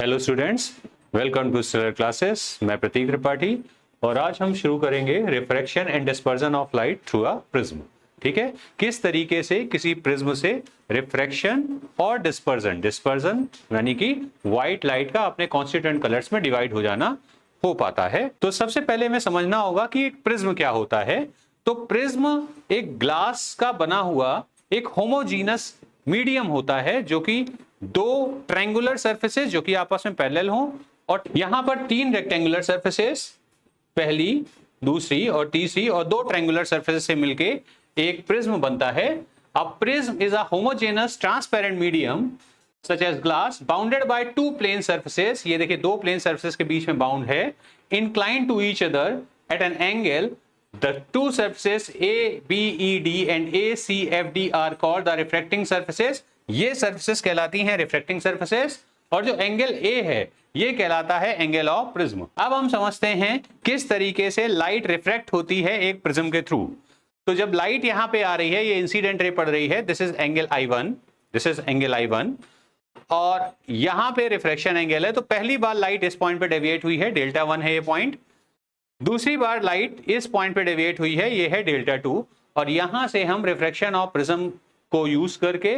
Hello students, welcome to Stellar Classes. मैं प्रतीक त्रिपाठी और आज हम शुरू करेंगे refraction and dispersion of light through a prism. ठीक है, किस तरीके से किसी प्रिज्म से रिफ्रैक्शन और डिस्पर्जन डिस्पर्जन यानी कि व्हाइट लाइट का अपने कॉन्स्टिट्यूएंट कलर्स में डिवाइड हो जाना हो पाता है। तो सबसे पहले हमें समझना होगा कि एक प्रिज्म क्या होता है। तो प्रिज्म एक ग्लास का बना हुआ एक होमोजीनस मीडियम होता है जो कि दो ट्रायंगुलर सरफेसेस जो कि आपस में पैरेलल हों और यहां पर तीन रेक्टेंगुलर सरफेसेस, पहली, दूसरी और तीसरी, और दो ट्रायंगुलर सरफेसेस से मिलके एक प्रिज्म बनता है। A prism is a homogeneous transparent medium such as glass bounded by two plane surfaces. ये देखिए, दो प्लेन सरफेसेस के बीच में बाउंड है, inclined to each other at an angle. The two surfaces A, B, E, D and A, C, F, D are called the refracting surfaces. ये surfaces कहलाती हैं refracting surfaces और जो एंगल A है ये कहलाता है एंगल ऑफ प्रिज्म। अब हम समझते हैं किस तरीके से लाइट रिफ्रैक्ट होती है एक प्रिज्म के थ्रू। तो जब लाइट यहाँ पे आ रही है, ये इंसिडेंट रे पड़ रही है, this is angle I1, this is angle I1 और यहाँ पे रिफ्रैक्शन एंगल है। तो पहली बार लाइट इस पॉइंट पे डेविएट हुई है, डेल्टा 1 है ये पॉइंट। दूसरी बार लाइट इस पॉइंट पे डेविएट हुई है, ये है डेल्टा 2 और यहां से हम रिफ्रैक्शन ऑफ प्रिज्म को यूज करके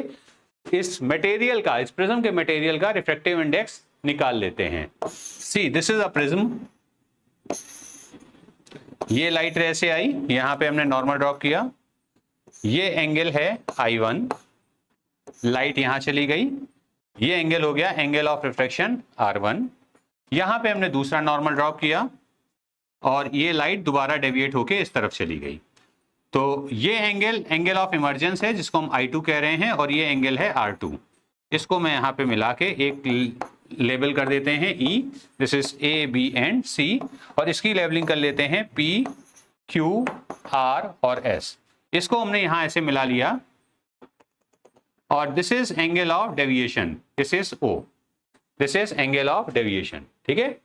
इस मटेरियल का, इस प्रिज्म के मटेरियल का रिफ्रैक्टिव इंडेक्स निकाल लेते हैं। See this is a prism, ये लाइट रे से आई, यहां पे हमने नॉर्मल ड्रॉप किया, ये एंगल है I1, लाइट यहां चली गई, ये एंगल हो गया एंगल ऑफ रिफ्रैक्शन R1, यहां पे हमने दूसरा नॉर्मल ड्रॉप किया और ये लाइट दोबारा डेविएट होके इस तरफ चली गई। तो ये एंगल ऑफ इमर्जेंस है जिसको हम I2 कह रहे हैं और ये एंगल है R2। इसको मैं यहाँ पे मिला के एक लेबल कर देते हैं E, this is A, B and C और इसकी लेबलिंग कर लेते हैं P, Q, R और S। इसको हमने यहाँ ऐसे मिला लिया और this is angle of deviation, this is O, this is angle of deviation. ठीक है,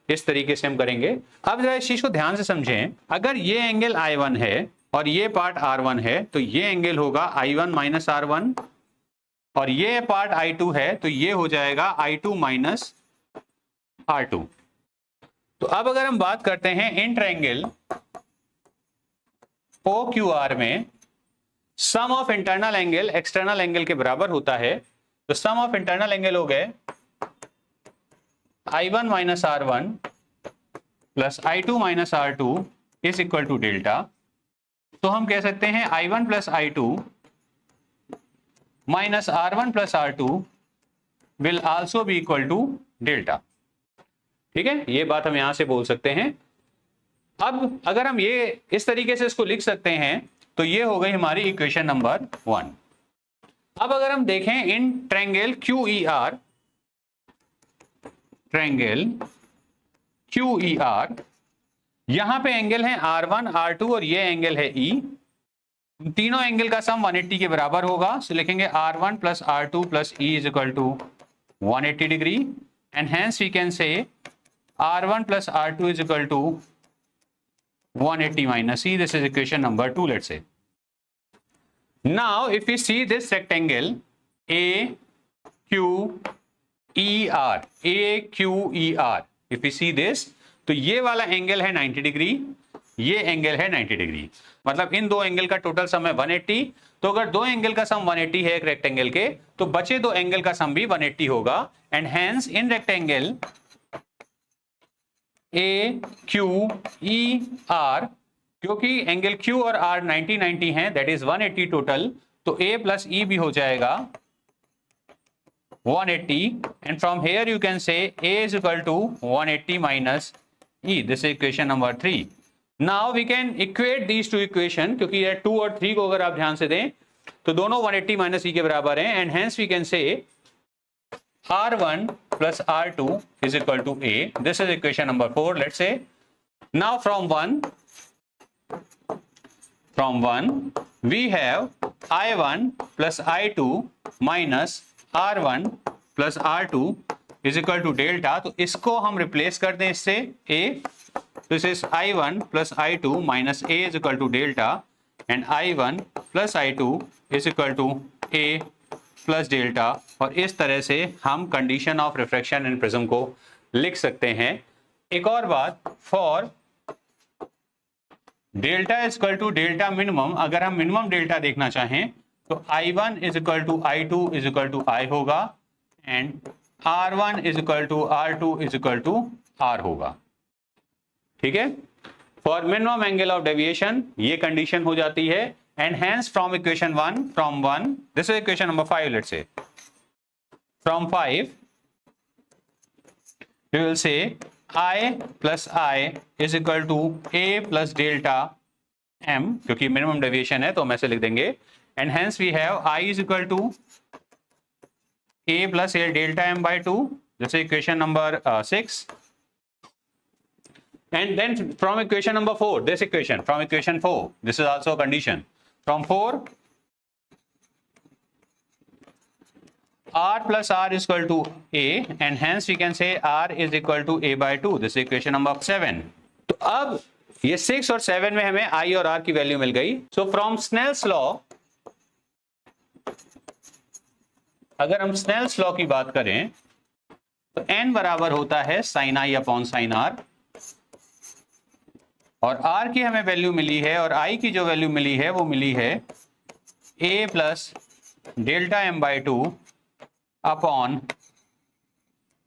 इस तरीके से हम करेंगे। अब जरा इस चीज को ध्यान से समझें, अगर ये एंगल I1 है और ये पार्ट R1 है तो ये एंगल होगा I1 माइनस R1 और ये पार्ट I2 है तो ये हो जाएगा I2 माइनस R2। तो अब अगर हम बात करते हैं इन ट्रायंगल OQR में sum of internal angle external angle के बराबर होता है। तो सम ऑफ इंटरनल एंगल हो गए I1 minus R1 plus I2 minus R2 is equal to delta. तो हम कह सकते हैं I1 plus I2 minus R1 plus R2 will also be equal to delta. ठीक है, ये बात हम यहां से बोल सकते हैं। अब अगर हम ये इस तरीके से इसको लिख सकते हैं तो ये हो गई हमारी इक्वेशन नंबर 1। अब अगर हम देखें in triangle QER, triangle QER, यहां पे एंगल है R1, R2 और ये एंगल है E। तीनों एंगल का सम 180 के बराबर होगा। सो लिखेंगे R1 plus R2 plus E is equal to 180 degree and hence we can say R1 plus R2 is equal to 180 minus E। This is equation number 2, let's say. Now if we see this rectangle AQER, AQER, if you see this, तो ये वाला angle है 90 degree, ये angle है 90 degree, मतलब इन दो angle का total sum है 180। तो अगर दो एंगल का सम 180 है एक रेक्टेंगल के, तो बचे दो एंगल का सम भी 180 होगा। And hence in rectangle AQER, क्योंकि एंगल Q और R 90 90 हैं, दैट इज 180 टोटल, तो A प्लस E भी हो जाएगा 180 and from here you can say A is equal to 180 minus E. This is equation number 3. Now we can equate these two equation, क्योंकि ये 2 और 3 को अगर आप ध्यान से दें तो दोनों 180 minus E के बराबर हैं and hence we can say R1 plus R2 is equal to A. This is equation number 4, let's say. Now from 1 we have I1 plus I2 minus R1 plus R2 is equal to delta. तो इसको हम replace कर दें इससे A, this is I1 plus I2 minus A is equal to delta and I1 plus I2 is equal to A plus delta और इस तरह से हम condition of refraction in prism को लिख सकते हैं। एक और बात, for delta is equal to delta minimum, अगर हम मिनिमम डेल्टा देखना चाहें तो I1 is equal to I2 is equal to I होगा and R1 is equal to R2 is equal to R होगा। ठीक है, for minimum angle of deviation ये कंडीशन हो जाती है and hence from equation 1 from 1 this is equation number 5 let's say, from 5 we will say I plus I is equal to A plus delta M, क्योंकि minimum deviation है तो हम ऐसे लिख देंगे and hence we have I is equal to A plus A delta M by 2, this is equation number 6, and then from equation number 4, this equation from equation 4, this is also a condition, from 4 R plus R is equal to A and hence we can say R is equal to A by 2, this is equation number 7. तो अब ये 6 और 7 में हमें I और R की value मिल गई। So from Snell's law, अगर हम स्नेल्स लॉ की बात करें तो n बराबर होता है sin I upon sin R, और R की हमें वैल्यू मिली है और I की जो वैल्यू मिली है वो मिली है A plus delta M by 2 upon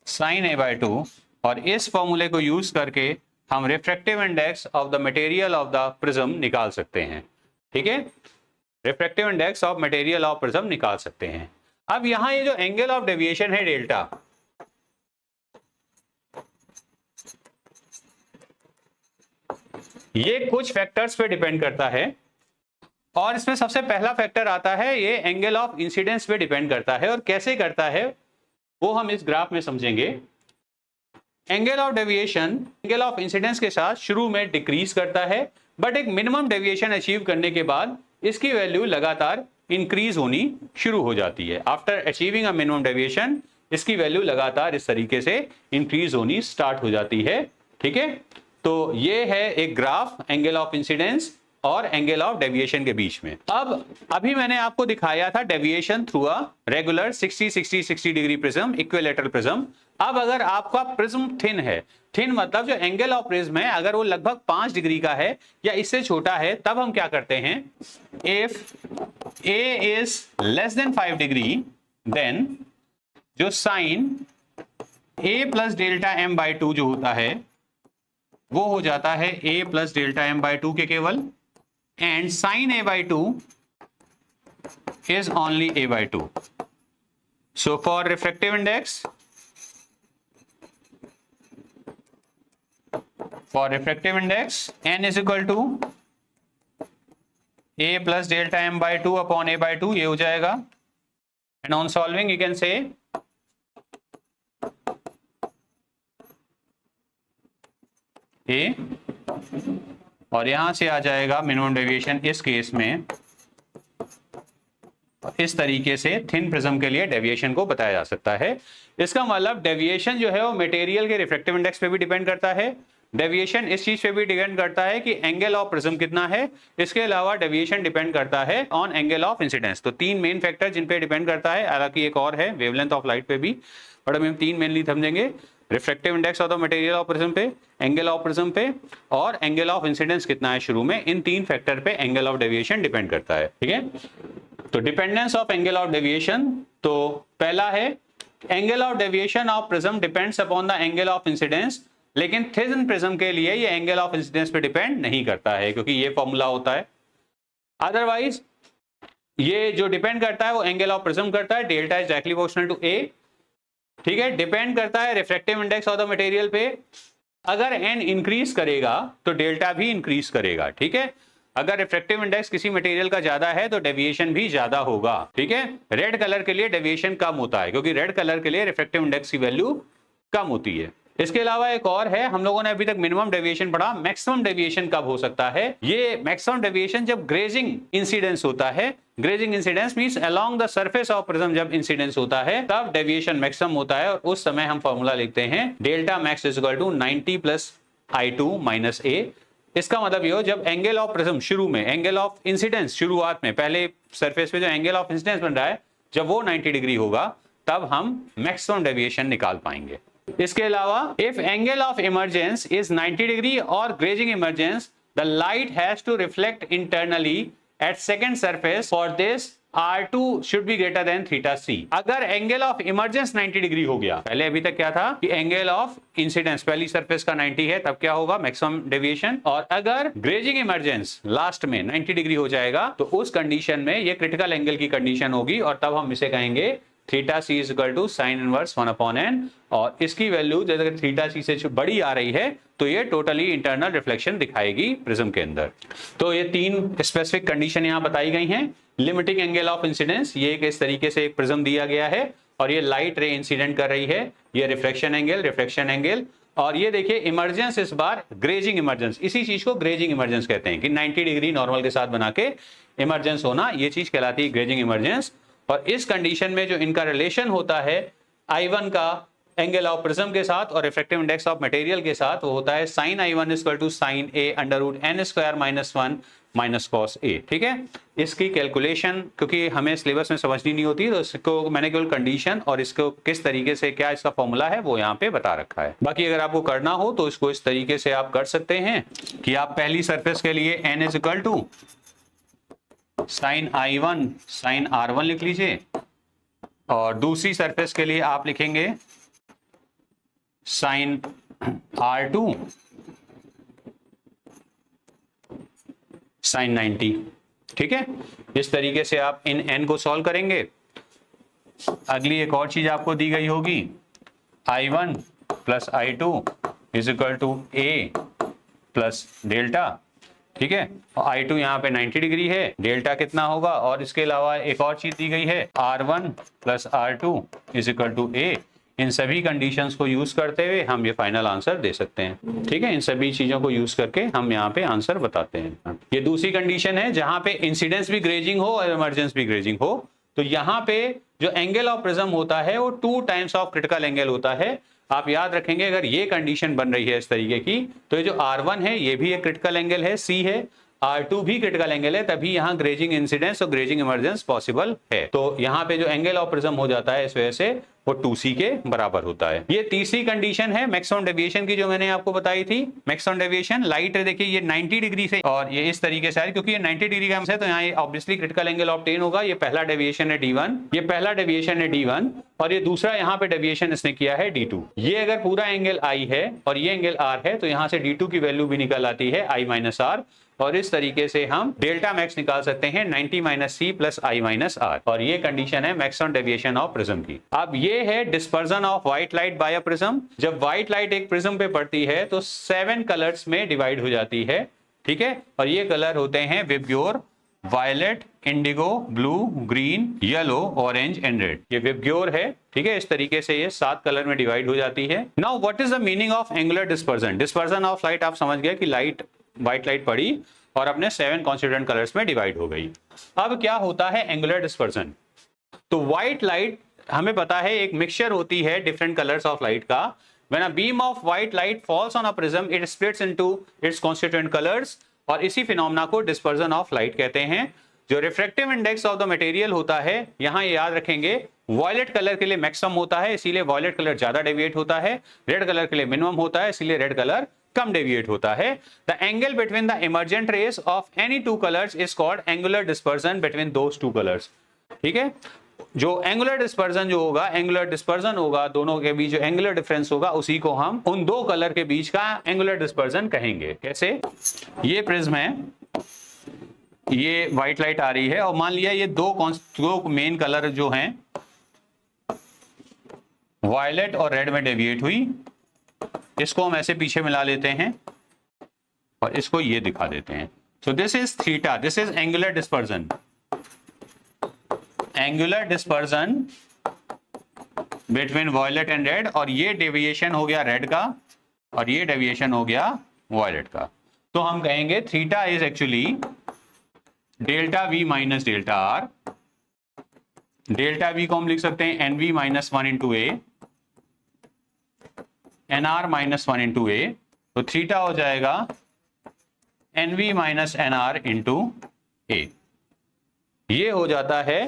sine A by 2, और इस फॉर्मूले को यूज करके हम refractive index of the material of the prism निकाल सकते हैं। ठीक है, refractive index of material of prism निकाल सकते हैं। अब यहां ये जो एंगल ऑफ डेविएशन है डेल्टा, ये कुछ फैक्टर्स पे डिपेंड करता है और इसमें सबसे पहला फैक्टर आता है ये एंगल ऑफ इंसिडेंस पे डिपेंड करता है, और कैसे करता है वो हम इस ग्राफ में समझेंगे। Angle of deviation angle of incidence के साथ शुरू में डिक्रीज करता है, बट एक मिनिमम डेविएशन अचीव करने के बाद इसकी वैल्यू लगातार इंक्रीज होनी शुरू हो जाती है। After achieving a minimum deviation इसकी वैल्यू लगातार इस तरीके से इंक्रीज होनी स्टार्ट हो जाती है। ठीक है, तो ये है एक ग्राफ एंगल ऑफ इंसिडेंस और एंगल ऑफ डेविएशन के बीच में। अब अभी मैंने आपको दिखाया था deviation through a regular 60-60-60 degree prism, equilateral prism. अब अगर आपका प्रिज्म थिन है, थिन मतलब जो एंगल ऑफ प्रिज्म है अगर वो लगभग 5 डिग्री का है या इससे छोटा है, तब हम क्या करते हैं, if A is less than 5 degree then जो sine A plus delta M by 2 जो होता है वो हो जाता है A plus delta M by 2 के केवल, and sin A by 2 is only A by 2. So for refractive index, n is equal to A plus delta M by 2 upon A by 2, ये हो जाएगा, and on solving you can say A, और यहां से आ जाएगा minimum deviation इस case में। इस तरीके से थिन प्रिज्म के लिए डेविएशन को बताया जा सकता है। इसका मतलब डेविएशन जो है वो मटेरियल के रिफ्रैक्टिव इंडेक्स पे भी डिपेंड करता है, डेविएशन इस चीज पे भी डिपेंड करता है कि एंगल ऑफ प्रिज्म कितना है, इसके अलावा डेविएशन डिपेंड करता है ऑन एंगल ऑफ इंसिडेंस। तो 3 मेन फैक्टर जिन पे डिपेंड करता है, हालांकि एक और है वेवलेंथ ऑफ लाइट पे भी, बट हम 3 मेनली समझेंगे, refractive index of the material of prism पे, एंगल ऑफ प्रिज्म पे और एंगल ऑफ इंसिडेंस कितना है शुरू में। इन 3 फैक्टर पे एंगल ऑफ डेविएशन डिपेंड करता है। ठीक है, तो dependence of angle of deviation, तो पहला है angle of deviation of prism depends upon the angle of incidence, लेकिन थिन प्रिज्म के लिए ये एंगल ऑफ इंसिडेंस पे डिपेंड नहीं करता है क्योंकि ये फॉर्मूला होता है। अदरवाइज ये जो डिपेंड करता है वो एंगल ऑफ प्रिज्म करता है, delta is directly proportional to A। ठीक है, डिपेंड करता है refractive index of the material पे, अगर n इंक्रीज करेगा तो डेल्टा भी इंक्रीज करेगा। ठीक है, अगर रिफ्रैक्टिव इंडेक्स किसी मटेरियल का ज्यादा है तो डेविएशन भी ज्यादा होगा। ठीक है, रेड कलर के लिए डेविएशन कम होता है क्योंकि रेड कलर के लिए रिफ्रैक्टिव इंडेक्स की वैल्यू कम होती है। इसके अलावा एक और है, हम लोगों ने अभी तक मिनिमम डेविएशन पढ़ा, मैक्सिमम डेविएशन कब हो सकता है। ये मैक्सिमम डेविएशन जब ग्रेजिंग इंसिडेंस होता है, grazing incidence means along the surface of prism जब इंसिडेंस होता है तब डेविएशन मैक्सिमम होता है, और उस समय हम फॉर्मूला लिखते हैं delta max is equal to 90 plus I2 minus A। इसका मतलब ये हो जब एंगल ऑफ प्रिज्म शुरू में, एंगल ऑफ इंसिडेंस शुरुआत में, पहले सरफेस पे जो एंगल ऑफ इंसिडेंस बन रहा है जब वो 90 डिग्री होगा तब हम मैक्सिमम डेविएशन निकाल पाएंगे। इसके अलावा if angle of emergence is 90 degree और grazing emergence, the light has to reflect internally at second surface, for this R2 should be greater than theta c। अगर एंगल ऑफ इमर्जेंस 90 डिग्री हो गया, पहले अभी तक क्या था कि एंगल ऑफ इंसिडेंस पहली सरफेस का 90 है, तब क्या होगा मैक्सिमम डेविएशन, और अगर ग्रेजिंग इमर्जेंस लास्ट में 90 डिग्री हो जाएगा तो उस कंडीशन में ये क्रिटिकल एंगल की कंडीशन होगी, और तब हम इसे कहेंगे theta C is equal to sine inverse 1/n, और इसकी वैल्यू जैसे थीटा सी से बड़ी आ रही है तो ये टोटली इंटरनल रिफ्लेक्शन दिखाएगी प्रिज्म के अंदर। तो ये तीन स्पेसिफिक कंडीशन यहाँ बताई गई हैं। लिमिटिंग एंगल ऑफ इंसिडेंस, ये इस तरीके से एक प्रिज्म दिया गया है और ये लाइट रे इंसिडेंट कर रही है, ये रिफ्लेक्शन एंगल, और ये देखिए इमर्जेंस, इस बार ग्रेजिंग इमर्जेंस, इसी चीज को ग्रेजिंग इमर्जेंस कहते हैं कि 90 डिग्री नॉर्मल के साथ बना के इमर्जेंस होना, ये चीज कहलाती है ग्रेजिंग इमर्जेंस। और इस कंडीशन में जो इनका रिलेशन होता है I1 का एंगल ऑफ प्रिज्म के साथ और रिफ्रैक्टिव इंडेक्स ऑफ मटेरियल के साथ, वो होता है sin I1 equal to sin A √n² - 1 minus cos A। ठीक है, इसकी कैलकुलेशन क्योंकि हमें सिलेबस में समझनी नहीं होती तो इसको मैंने केवल कंडीशन और इसको किस तरीके से क्या इसका फॉर्मूला है वो यहाँ पे बता रखा है। बाकी अगर आपको करना हो तो इसको इस तरीके से आप कर सकते हैं कि आप पहली सरफेस के लिए n is equal to sine I1 sine R1 लिख लीजिए, और दूसरी सरफेस के लिए आप लिखेंगे साइन R2 साइन 90। ठीक है, इस तरीके से आप इन n को सॉल्व करेंगे। अगली एक और चीज आपको दी गई होगी, I1 plus I2 is equal to A plus delta. ठीक है, और I2 यहाँ पे 90 डिग्री है, डेल्टा कितना होगा, और इसके अलावा एक और चीज दी गई है R1 plus R2 is equal to A। इन सभी कंडीशंस को यूज करते हुए हम ये फाइनल आंसर दे सकते हैं। ठीक है, इन सभी चीजों को यूज करके हम यहाँ पे आंसर बताते हैं। ये दूसरी कंडीशन है जहां पे इंसिडेंस भी ग्रेजिंग हो और इमर्जेंस भी ग्रेजिंग हो, तो यहाँ पे जो एंगल ऑफ प्रिज्म होता है वो 2 टाइम्स ऑफ क्रिटिकल एंगल होता है। आप याद रखेंगे अगर ये कंडीशन बन रही है इस तरीके की, तो ये जो R1 है ये भी एक क्रिटिकल एंगल है, C है, R2 भी क्रिटिकल एंगल है, तभी यहाँ ग्रेजिंग इंसिडेंस और ग्रेजिंग इमर्जेंस पॉसिबल है। तो यहाँ पे जो एंगल ऑफ प्रिज्म हो जाता है इस वजह से वो 2c के बराबर होता है। ये तीसरी कंडीशन है मैक्सिमम डेविएशन की जो मैंने आपको बताई थी। मैक्सिमम डेविएशन लाइट है, देखिए ये 90 डिग्री से और ये इस तरीके से है, क्योंकि ये 90 डिग्री का है तो यहाँ ये ऑब्वियसली क्रिटिकल एंगल ऑब्टेन होगा। ये पहला डेविएशन है D1, ये पहला डेविएशन है D1, और ये दूसरा यहाँ पे डेविएशन इसने किया है D2। ये अगर पूरा एंगल I है और ये एंगल R है तो यहाँ से D2 की वैल्यू भी निकल आती है I - R, और इस तरीके से हम डेल्टा मैक्स निकाल सकते हैं 90 - C प्लस I - R, और ये कंडीशन है मैक्सिमम डेविएशन ऑफ प्रिज्म की। अब ये है dispersion of white light by a prism. जब व्हाइट लाइट एक प्रिज्म पे पड़ती है तो 7 कलर्स में डिवाइड हो जाती है। ठीक है, और ये कलर होते हैं VIBGYOR, violet, indigo, blue, green, yellow, orange and red. ये विबग्योर है। ठीक है, इस तरीके से ये 7 कलर में डिवाइड हो जाती है। Now what is the meaning of angular dispersion? Dispersion of light आप समझ गए कि लाइट व्हाइट लाइट पड़ी और अपने 7 कॉन्स्टिट्यूएंट कलर्स में डिवाइड हो गई। अब क्या होता है एंगुलर डिस्पर्जन? तो व्हाइट लाइट हमें पता है एक मिक्सचर होती है डिफरेंट कलर्स ऑफ लाइट का। When a beam of white light falls on a prism, it splits into its constituent colors, और इसी फिनोमेना को डिस्पर्जन ऑफ लाइट कहते हैं। जो refractive index of the material होता है, यहाँ याद रखेंगे वॉयलेट कलर के लिए मैक्सिमम होता है, इसीलिए वॉयलेट कलर ज्यादा डेविएट होता है। रेड कलर के लिए मिनिमम होता है, इसीलिए रेड कलर कम डेविएट होता है। The angle between the emergent rays of any 2 colours is called angular dispersion between those 2 colours. ठीक है, जो एंगुलर डिस्पर्जन जो होगा, एंगुलर डिस्पर्जन होगा, दोनों के बीच जो एंगुलर डिफरेंस होगा उसी को हम उन 2 कलर के बीच का एंगुलर डिस्पर्जन कहेंगे। कैसे? ये प्रिज्म है, ये व्हाइट लाइट आ रही है और मान लिया ये दो मेन कलर जो हैं वायलेट और रेड में डेविएट हुई, इसको हम ऐसे पीछे मिला लेते हैं और इसको ये दिखा देते हैं। So this is theta, this is angular dispersion. Angular dispersion between violet and red, और ये डेविएशन हो गया रेड का और ये डेविएशन हो गया वॉयलेट का। तो हम कहेंगे theta is actually delta V minus delta R। Delta V को हम लिख सकते हैं NV - 1 × A, NR - 1 × A। तो थीटा हो जाएगा NV - NR × A। ये हो जाता है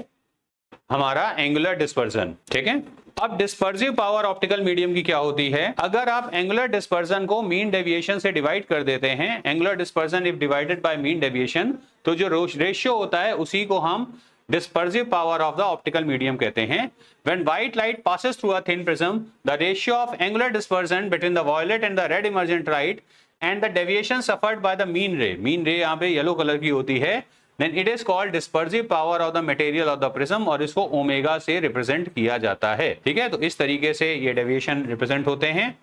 हमारा एंगुलर डिस्पर्जन। ठीक है, अब डिस्पर्सिव पावर ऑप्टिकल मीडियम की क्या होती है? अगर आप एंगुलर डिस्पर्जन को मीन डेविएशन से डिवाइड कर देते हैं, angular dispersion if divided by mean deviation, तो जो रेशियो होता है उसी को हम dispersive power of the optical medium कहते हैं। When white light passes through a thin prism, the ratio of angular dispersion between the violet and the red emergent light and the deviation suffered by the mean ray यहाँ पे yellow colour की होती है, then it is called dispersive power of the material of the prism, और इसको omega से represent किया जाता है। ठीक है, तो इस तरीके से ये डेविएशन रिप्रेजेंट होते हैं।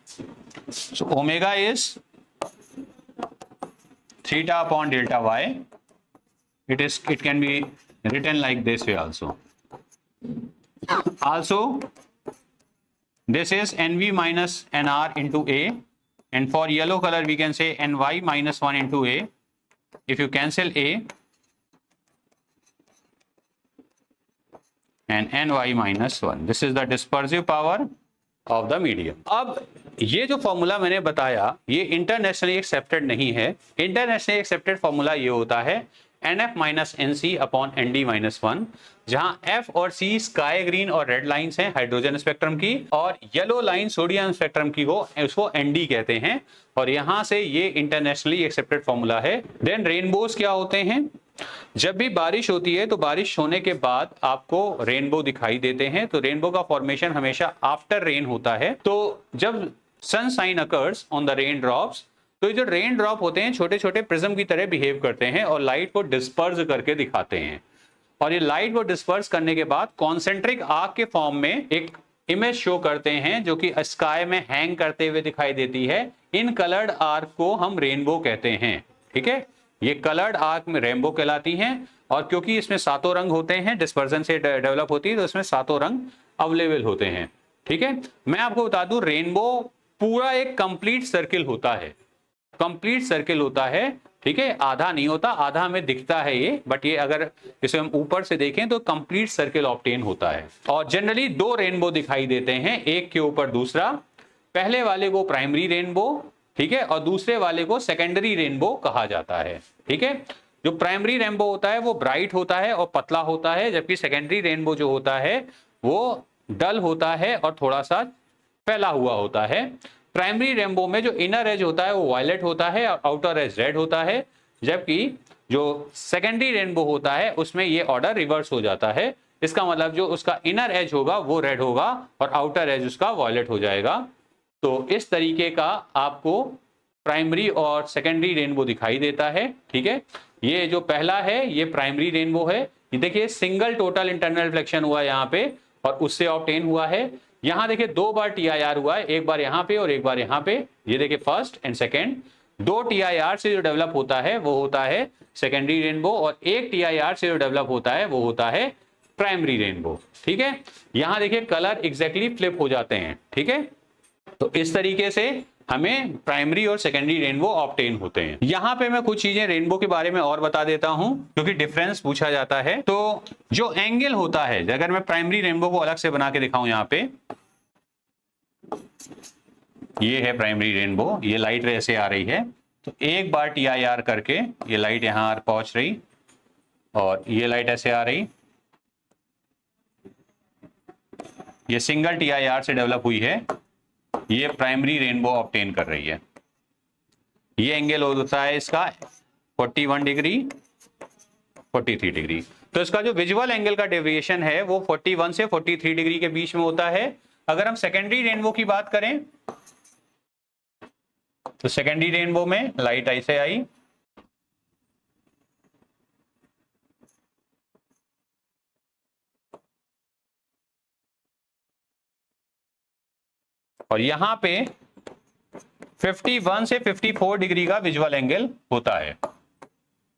So omega is theta upon delta y. It can be written like this way also. Also, this is NV minus NR into A, and for yellow color we can say NY minus 1 into A. If you cancel A and NY minus 1, this is the dispersive power of the medium. अब ये जो formula मैंने बताया ये internationally accepted नहीं है। Internationally accepted formula ये होता है NF minus NC upon ND minus 1, जहां F और C स्काई ग्रीन और रेड लाइंस हैं हाइड्रोजन स्पेक्ट्रम की, और येलो लाइन सोडियम स्पेक्ट्रम की को उसको ND कहते हैं, और यहां से ये इंटरनेशनली एक्सेप्टेड फॉर्मूला है। देन रेनबोज क्या होते हैं? जब भी बारिश होती है तो बारिश होने के बाद आपको रेनबो दिखाई देते हैं, तो रेनबो का फॉर्मेशन हमेशा आफ्टर रेन होता है। तो जब sunshine occurs on the rain drops, तो ये जो रेन ड्रॉप होते हैं छोटे छोटे प्रिज्म की तरह बिहेव करते हैं और लाइट को डिस्पर्स करके दिखाते हैं, और ये लाइट को डिस्पर्स करने के बाद कॉन्सेंट्रिक आर्क के फॉर्म में एक इमेज शो करते हैं जो कि स्काई में हैंग करते हुए दिखाई देती है। इन कलर्ड आर्क को हम रेनबो कहते हैं। ठीक है, ये कलर्ड आर्क में रेनबो कहलाती हैं, और क्योंकि इसमें सातों रंग होते हैं, डिस्पर्जन से डेवलप होती है, तो इसमें सातों रंग अवेलेबल होते हैं। ठीक है, मैं आपको बता दूं रेनबो पूरा एक कंप्लीट सर्किल होता है, कंप्लीट सर्किल होता है। ठीक है, आधा नहीं होता, आधा में दिखता है ये, बट ये अगर इसे हम ऊपर से देखें तो कंप्लीट सर्किल ऑब्टेन होता है। और जनरली दो रेनबो दिखाई देते हैं, एक के ऊपर दूसरा। पहले वाले को प्राइमरी रेनबो, ठीक है, और दूसरे वाले को सेकेंडरी रेनबो कहा जाता है। ठीक है, जो प्राइमरी रेनबो होता है वो ब्राइट होता है और पतला होता है, जबकि सेकेंडरी रेनबो जो होता है वो डल होता है और थोड़ा सा फैला हुआ होता है। प्राइमरी रेनबो में जो इनर एज होता है वो वायलेट होता है और आउटर एज रेड होता है, जबकि जो सेकेंडरी रेनबो होता है उसमें ये ऑर्डर रिवर्स हो जाता है। इसका मतलब जो उसका इनर एज होगा वो रेड होगा और आउटर एज उसका वायलेट हो जाएगा। तो इस तरीके का आपको प्राइमरी और सेकेंडरी रेनबो दिखाई देता है। ठीक है, ये जो पहला है ये प्राइमरी रेनबो है। ये देखिए सिंगल टोटल इंटरनल रिफ्लेक्शन हुआ यहाँ पे और उससे ऑब्टेन हुआ है। यहाँ देखिए दो बार TIR हुआ है, एक बार यहाँ पे और एक बार यहाँ पे। ये देखिए फर्स्ट एंड सेकेंड, दो TIR से जो डेवलप होता है वो होता है सेकेंडरी रेनबो, और एक TIR से जो डेवलप होता है वो होता है प्राइमरी रेनबो। ठीक है, यहाँ देखिए कलर एग्जैक्टली फ्लिप हो जाते हैं। ठीक है, तो इस तरीके से हमें प्राइमरी और सेकेंडरी रेनबो ऑब्टेन होते हैं। यहाँ पे मैं कुछ चीजें रेनबो के बारे में और बता देता हूं क्योंकि डिफरेंस पूछा जाता है। तो जो एंगल होता है, अगर मैं प्राइमरी रेनबो को अलग से बना के दिखाऊं, यहाँ पे ये है प्राइमरी रेनबो, ये लाइट रे से आ रही है, तो एक बार TIR करके ये लाइट यहाँ पहुंच रही और ये लाइट ऐसे आ रही, ये सिंगल TIR से डेवलप हुई है, ये प्राइमरी रेनबो ऑब्टेन कर रही है। ये एंगल होता है इसका 41 डिग्री 43 डिग्री। तो इसका जो विजुअल एंगल का डेविएशन है वो 41 से 43 डिग्री के बीच में होता है। अगर हम सेकेंडरी रेनबो की बात करें तो सेकेंडरी रेनबो में लाइट ऐसे आई, और यहां पे 51 से 54 डिग्री का विजुअल एंगल होता है।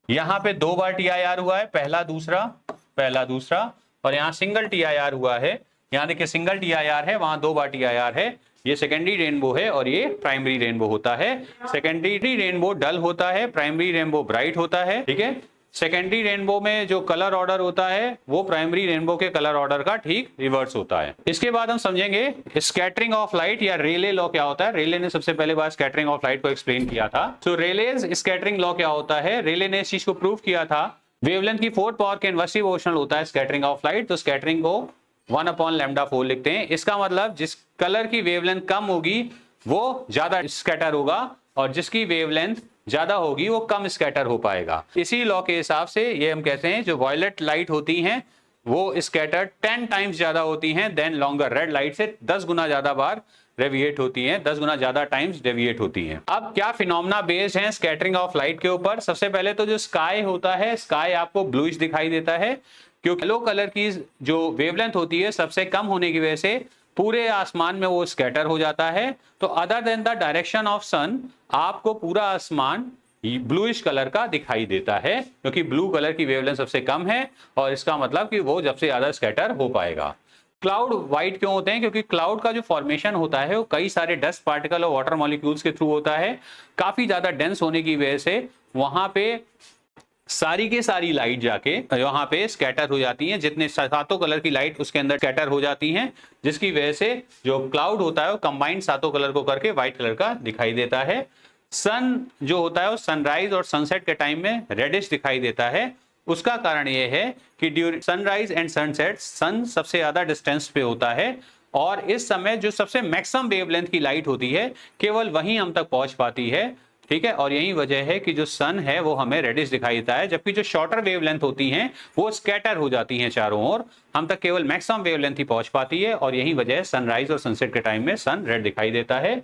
यहां पे दो बार TIR हुआ है, पहला दूसरा, और यहां सिंगल TIR हुआ है। यहां देखिए सिंगल TIR है, वहां दो बार TIR है। ये सेकेंडरी रेनबो है और ये प्राइमरी रेनबो होता है। सेकेंडरी रेनबो डल होता है, प्राइमरी रेनबो ब्राइट होता है। ठीक है, सेकेंडरी रेनबो में जो कलर ऑर्डर होता है वो प्राइमरी रेनबो के कलर ऑर्डर का ठीक रिवर्स होता है। इसके बाद हम समझेंगे स्कैटरिंग ऑफ लाइट या रेले लॉ क्या होता है। रेले ने सबसे पहले बार स्कैटरिंग ऑफ लाइट को एक्सप्लेन किया था। तो रेलेज स्कैटरिंग लॉ क्या होता है, रेले ने इस चीज को प्रूव किया था वेवलेंथ की 4th पावर के इनवर्सली प्रोपोर्शनल होता है स्कैटरिंग ऑफ लाइट, तो स्कैटरिंग को 1/λ4 लिखते हैं। इसका मतलब जिस कलर की वेवलेंथ कम होगी वो ज्यादा स्कैटर होगा और जिसकी वेवलेंथ ज्यादा होगी वो कम स्कैटर हो पाएगा। इसी लॉ के हिसाब से ये हम कहते हैं जो वॉयलेट लाइट होती हैं वो स्कैटर 10 टाइम्स ज्यादा होती हैं देन लॉन्गर रेड लाइट से 10 गुना ज्यादा बार डेविएट होती हैं, 10 गुना ज्यादा टाइम्स डेविएट होती हैं। अब क्या फिनोमेना बेस्ड हैं स्कैटरिंग ऑफ लाइट के ऊपर? सबसे पहले तो जो स्काई होता है, स्काई आपको ब्लूइश दिखाई देता है क्योंकि येलो कलर की जो वेवलेंथ होती है सबसे कम होने की वजह से पूरे आसमान में वो स्कैटर हो जाता है। तो other than the direction of sun आपको पूरा आसमान ब्लूइश कलर का दिखाई देता है क्योंकि ब्लू कलर की वेवलेंथ सबसे कम है और इसका मतलब कि वो सबसे ज्यादा स्कैटर हो पाएगा। क्लाउड व्हाइट क्यों होते हैं? क्योंकि क्लाउड का जो फॉर्मेशन होता है वो कई सारे डस्ट पार्टिकल और वाटर मॉलिक्यूल्स के थ्रू होता है। काफी ज्यादा डेंस होने की वजह से वहां पे सारी की सारी लाइट जाके वहां पे स्कैटर हो जाती हैं, जितने सातों कलर की लाइट उसके अंदर स्कैटर हो जाती हैं, जिसकी वजह से जो क्लाउड होता है वो कंबाइंड सातों कलर को करके व्हाइट कलर का दिखाई देता है। सन जो होता है वो सनराइज और सनसेट के टाइम में रेडिश दिखाई देता है। उसका कारण यह है कि ड्यूरिंग सनराइज एंड सनसेट सन सबसे ज्यादा डिस्टेंस पे होता है और इस समय जो सबसे मैक्सिमम वेवलेंथ की लाइट होती है केवल वहीं हम तक पहुंच पाती है, ठीक है। और यही वजह है कि जो सन है वो हमें रेडिश दिखाई देता है, जबकि जो शॉर्टर वेवलेंथ होती हैं वो स्कैटर हो जाती हैं चारों ओर, हम तक केवल मैक्सिमम वेवलेंथ ही पहुंच पाती है और यही वजह है सनराइज और सनसेट के टाइम में सन रेड दिखाई देता है।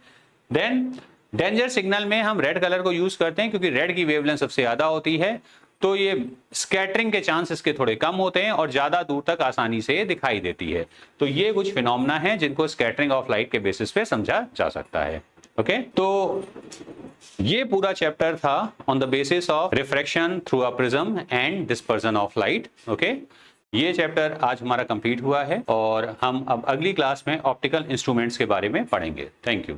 देन डेंजर सिग्नल में हम रेड कलर को यूज करते हैं क्योंकि रेड की वेवलेंथ सबसे ज्यादा होती है, तो ये स्कैटरिंग के चांस के थोड़े कम होते हैं और ज्यादा दूर तक आसानी से दिखाई देती है। तो ये कुछ फिनोमेना है जिनको स्कैटरिंग ऑफ लाइट के बेसिस पे समझा जा सकता है। ओके, तो ये पूरा चैप्टर था on the basis of refraction through a prism and dispersion of light. Okay, ये चैप्टर आज हमारा कंप्लीट हुआ है और हम अब अगली क्लास में ऑप्टिकल इंस्ट्रूमेंट्स के बारे में पढ़ेंगे। Thank you.